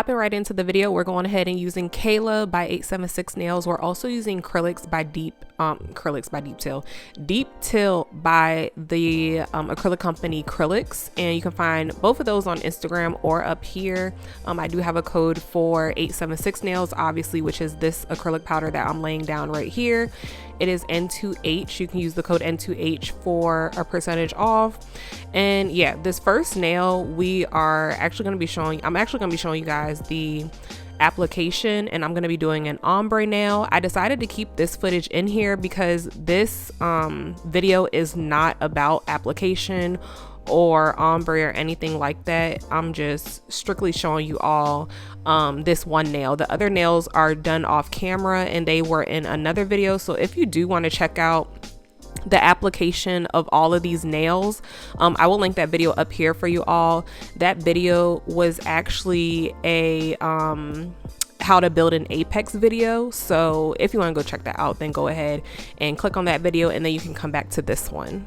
hopping right into the video, we're going ahead and using Kayla by 876 Nails. We're also using Acrylics by Deep Till by the acrylic company Acrylics, and you can find both of those on Instagram or up here. I do have a code for 876 Nails, obviously, which is this acrylic powder that I'm laying down right here. It is N2H. You can use the code N2H for a percentage off. And yeah, this first nail, I'm actually going to be showing you guys the application, and I'm going to be doing an ombre nail. I decided to keep this footage in here because this video is not about application or ombre or anything like that. I'm just strictly showing you all this one nail. The other nails are done off camera and they were in another video, so if you do want to check out the application of all of these nails, I will link that video up here for you all. That video was actually a how to build an apex video, so if you want to go check that out, then go ahead and click on that video and then you can come back to this one.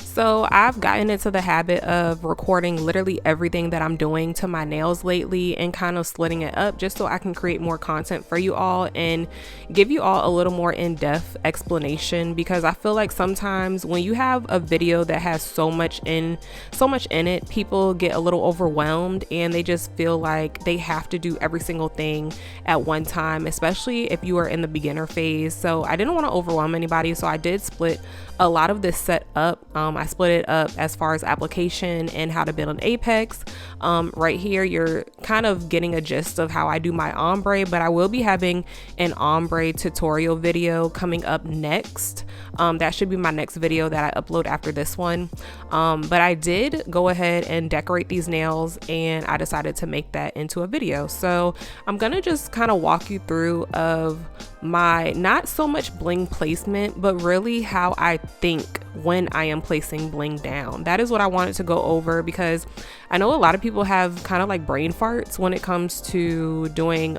So I've gotten into the habit of recording literally everything that I'm doing to my nails lately and kind of splitting it up just so I can create more content for you all and give you all a little more in-depth explanation, because I feel like sometimes when you have a video that has so much in it, people get a little overwhelmed and they just feel like they have to do every single thing at one time, especially if you are in the beginner phase. So I didn't want to overwhelm anybody, so I did split a lot of this set up. I split it up as far as application and how to build an apex. Right here, you're kind of getting a gist of how I do my ombre, but I will be having an ombre tutorial video coming up next. That should be my next video that I upload after this one. But I did go ahead and decorate these nails and I decided to make that into a video. So I'm gonna just kind of walk you through of my not so much bling placement, but really how I think when I am placing bling down. That is what I wanted to go over, because I know a lot of people have kind of like brain farts when it comes to doing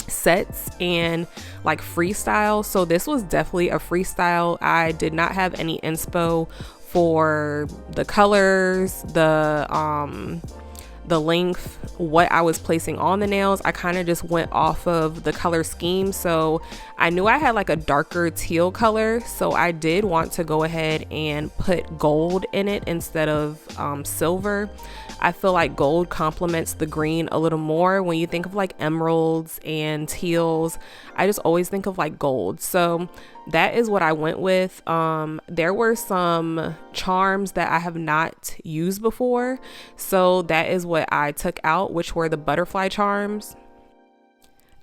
sets and like freestyle. So this was definitely a freestyle. I did not have any inspo for the colors, the length, what I was placing on the nails. I kind of just went off of the color scheme. So I knew I had like a darker teal color, so I did want to go ahead and put gold in it instead of silver. I feel like gold complements the green a little more. When you think of like emeralds and teals, I just always think of like gold. So that is what I went with. There were some charms that I have not used before, so that is what I took out, which were the butterfly charms.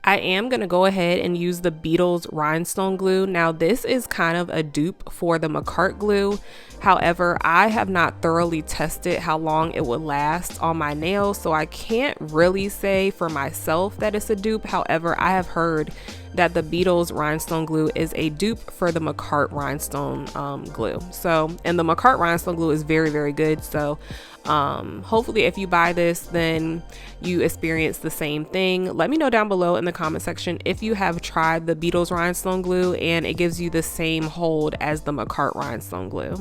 I am going to go ahead and use the Beetles rhinestone glue. Now this is kind of a dupe for the McCart glue. However, I have not thoroughly tested how long it would last on my nails, so I can't really say for myself that it's a dupe. However, I have heard that the Beetles rhinestone glue is a dupe for the McCart rhinestone glue. So, and the McCart rhinestone glue is very, very good. So hopefully if you buy this, then you experience the same thing. Let me know down below in the comment section if you have tried the Beetles rhinestone glue and it gives you the same hold as the McCart rhinestone glue.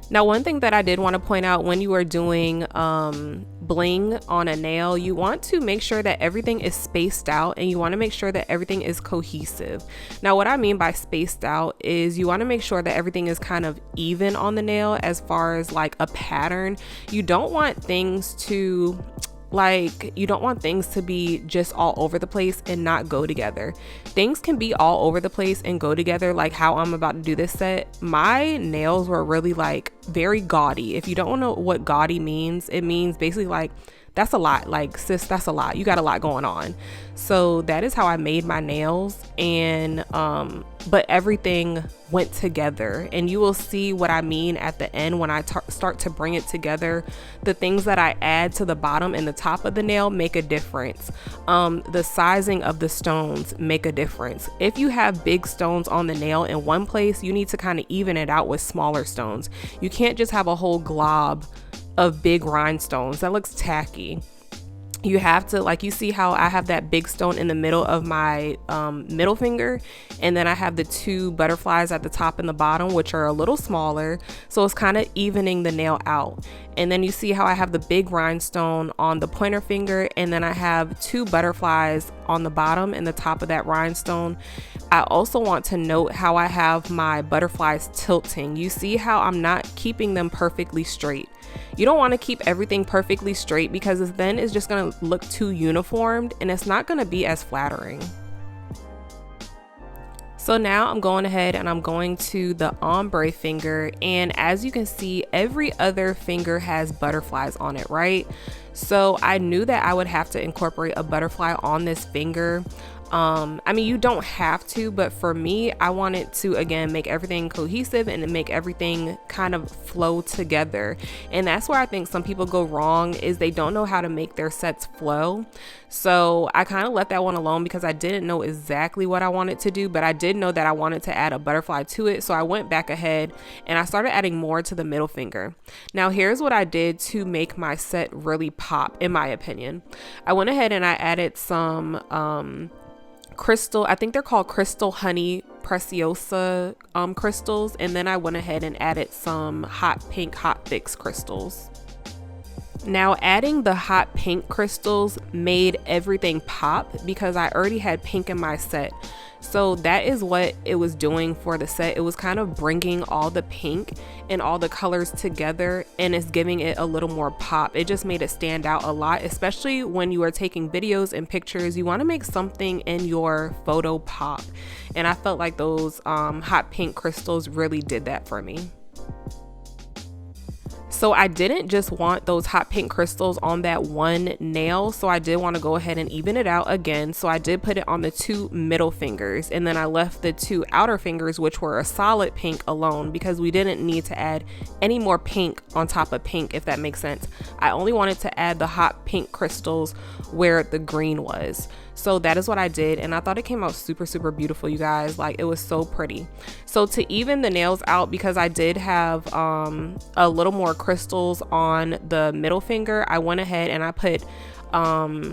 Now, one thing that I did want to point out, when you are doing bling on a nail, you want to make sure that everything is spaced out and you want to make sure that everything is cohesive. Now, what I mean by spaced out is you want to make sure that everything is kind of even on the nail as far as like a pattern. You don't want things to be just all over the place and not go together. Things can be all over the place and go together, like how I'm about to do this set. My nails were really like very gaudy. If you don't know what gaudy means, it means basically like that's a lot. Like, sis, that's a lot. You got a lot going on. So that is how I made my nails. And but everything went together, and you will see what I mean at the end when I start to bring it together. The things that I add to the bottom and the top of the nail make a difference. The sizing of the stones make a difference. If you have big stones on the nail in one place, you need to kind of even it out with smaller stones. You can't just have a whole glob of big rhinestones. That looks tacky. you have to, like, you see how I have that big stone in the middle of my middle finger, and then I have the 2 butterflies at the top and the bottom, which are a little smaller, so it's kind of evening the nail out. And then you see how I have the big rhinestone on the pointer finger, and then I have 2 butterflies on the bottom and the top of that rhinestone. I also want to note how I have my butterflies tilting. You see how I'm not keeping them perfectly straight. You don't want to keep everything perfectly straight, because then it's just going to look too uniformed and it's not going to be as flattering. So now I'm going ahead and I'm going to the ombre finger, and as you can see, every other finger has butterflies on it, right? So I knew that I would have to incorporate a butterfly on this finger. I mean, you don't have to, but for me, I wanted to, again, make everything cohesive and make everything kind of flow together. And that's where I think some people go wrong, is they don't know how to make their sets flow. So I kind of let that one alone because I didn't know exactly what I wanted to do, but I did know that I wanted to add a butterfly to it. So I went back ahead and I started adding more to the middle finger. Now here's what I did to make my set really pop, in my opinion. I went ahead and I added some crystal, I think they're called crystal honey preciosa crystals, and then I went ahead and added some hot pink hot fix crystals. Now adding the hot pink crystals made everything pop because I already had pink in my set. So that is what it was doing for the set. It was kind of bringing all the pink and all the colors together, and it's giving it a little more pop. It just made it stand out a lot, especially when you are taking videos and pictures. You want to make something in your photo pop, and I felt like those hot pink crystals really did that for me. So I didn't just want those hot pink crystals on that one nail, so I did want to go ahead and even it out again. So I did put it on the 2 middle fingers, and then I left the 2 outer fingers, which were a solid pink, alone because we didn't need to add any more pink on top of pink, if that makes sense. I only wanted to add the hot pink crystals where the green was. So that is what I did, and I thought it came out super, super beautiful, you guys. Like, it was so pretty. So to even the nails out, because I did have a little more crystals on the middle finger, I went ahead and I put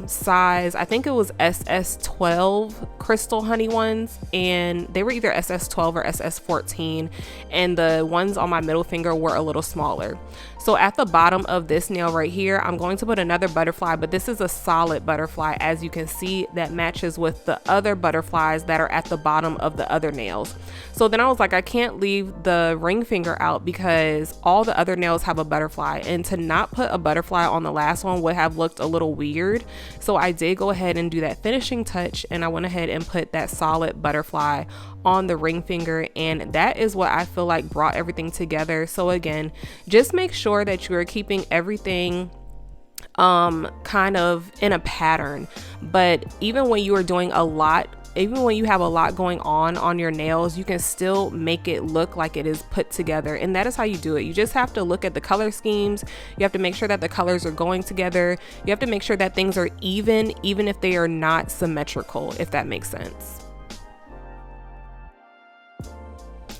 size, I think it was SS12 crystal honey ones, and they were either SS12 or SS14, and the ones on my middle finger were a little smaller. So at the bottom of this nail right here, I'm going to put another butterfly, but this is a solid butterfly, as you can see, that matches with the other butterflies that are at the bottom of the other nails. So then I was like, I can't leave the ring finger out because all the other nails have a butterfly, and to not put a butterfly on the last one would have looked a little weird. So I did go ahead and do that finishing touch, and I went ahead and put that solid butterfly on the ring finger, and that is what I feel like brought everything together. So again, just make sure that you are keeping everything kind of in a pattern. But even when you are doing a lot, even when you have a lot going on your nails, you can still make it look like it is put together, and that is how you do it. You just have to look at the color schemes. You have to make sure that the colors are going together. You have to make sure that things are even if they are not symmetrical, if that makes sense.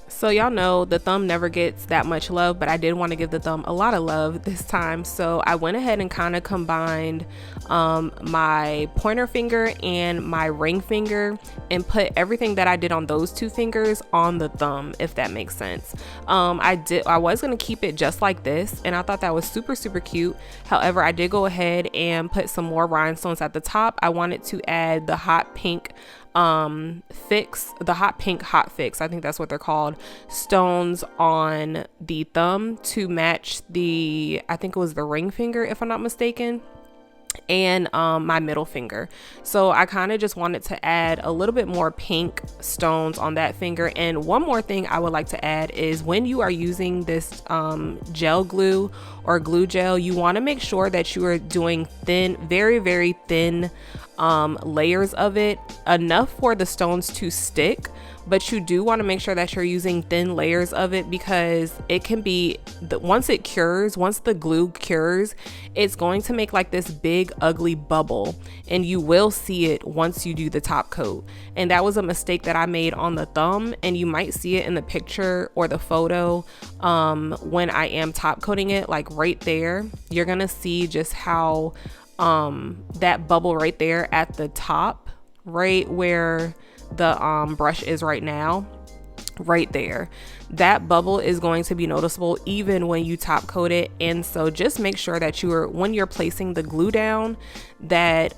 So y'all know the thumb never gets that much love, but I did want to give the thumb a lot of love this time. So I went ahead and kind of combined my pointer finger and my ring finger and put everything that I did on those 2 fingers on the thumb, if that makes sense. I was going to keep it just like this, and I thought that was super, super cute. However, I did go ahead and put some more rhinestones at the top. I wanted to add the hot pink hot fix, I think that's what they're called, stones on the thumb to match the, I think it was the ring finger, if I'm not mistaken, and my middle finger. So I kind of just wanted to add a little bit more pink stones on that finger. And one more thing I would like to add is when you are using this gel glue or glue gel, you want to make sure that you are doing thin, very, very thin layers of it, enough for the stones to stick, but you do want to make sure that you're using thin layers of it, because it can be, once the glue cures, it's going to make like this big ugly bubble, and you will see it once you do the top coat. And that was a mistake that I made on the thumb, and you might see it in the picture or the photo when I am top coating it, like right there. You're gonna see just how that bubble right there at the top, right where the brush is right now, right there, that bubble is going to be noticeable even when you top coat it. And so just make sure that when you're placing the glue down, that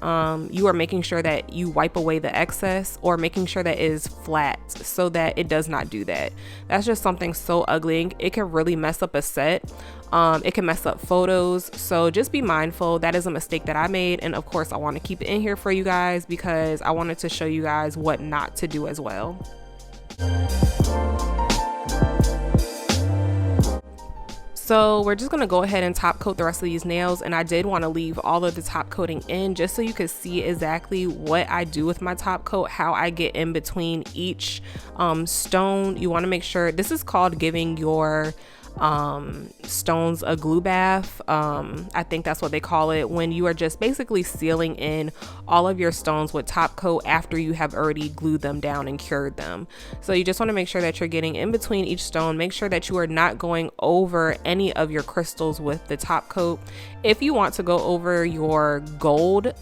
you are making sure that you wipe away the excess, or making sure that it is flat so that it does not do that. That's just something so ugly. It can really mess up a set. It can mess up photos. So just be mindful. That is a mistake that I made. And of course I want to keep it in here for you guys because I wanted to show you guys what not to do as well. So we're just going to go ahead and top coat the rest of these nails, and I did want to leave all of the top coating in just so you could see exactly what I do with my top coat, how I get in between each stone. You want to make sure, this is called giving your stones a glue bath. I think that's what they call it, when you are just basically sealing in all of your stones with top coat after you have already glued them down and cured them. So you just want to make sure that you're getting in between each stone. Make sure that you are not going over any of your crystals with the top coat. If you want to go over your gold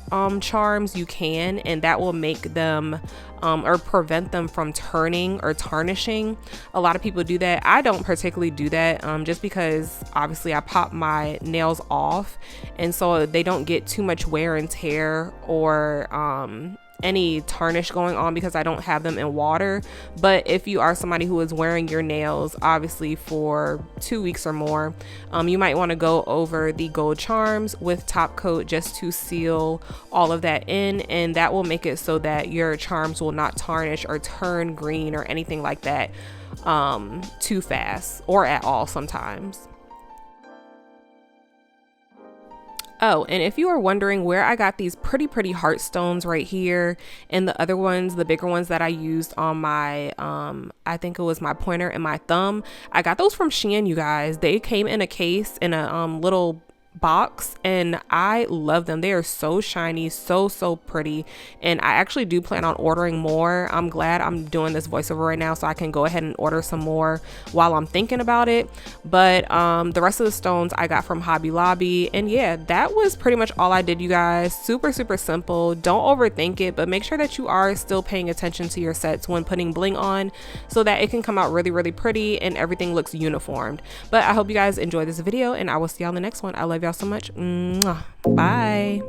charms, you can, and that will make them or prevent them from turning or tarnishing. A lot of people do that. I don't particularly do that, just because obviously I pop my nails off, and so they don't get too much wear and tear or any tarnish going on because I don't have them in water. But if you are somebody who is wearing your nails obviously for 2 weeks or more, you might want to go over the gold charms with top coat just to seal all of that in, and that will make it so that your charms will not tarnish or turn green or anything like that too fast, or at all sometimes. Oh, and if you are wondering where I got these pretty heart stones right here, and the other ones, the bigger ones that I used on my, I think it was my pointer and my thumb, I got those from Shein, you guys. They came in a case in a little box, and I love them. They are so shiny, so pretty, and I actually do plan on ordering more. I'm glad I'm doing this voiceover right now so I can go ahead and order some more while I'm thinking about it. But the rest of the stones I got from Hobby Lobby, and yeah, that was pretty much all I did, you guys. Super simple. Don't overthink it, but make sure that you are still paying attention to your sets when putting bling on so that it can come out really pretty and everything looks uniformed. But I hope you guys enjoyed this video, and I will see y'all in the next one. I love y'all so much. Mwah. Bye.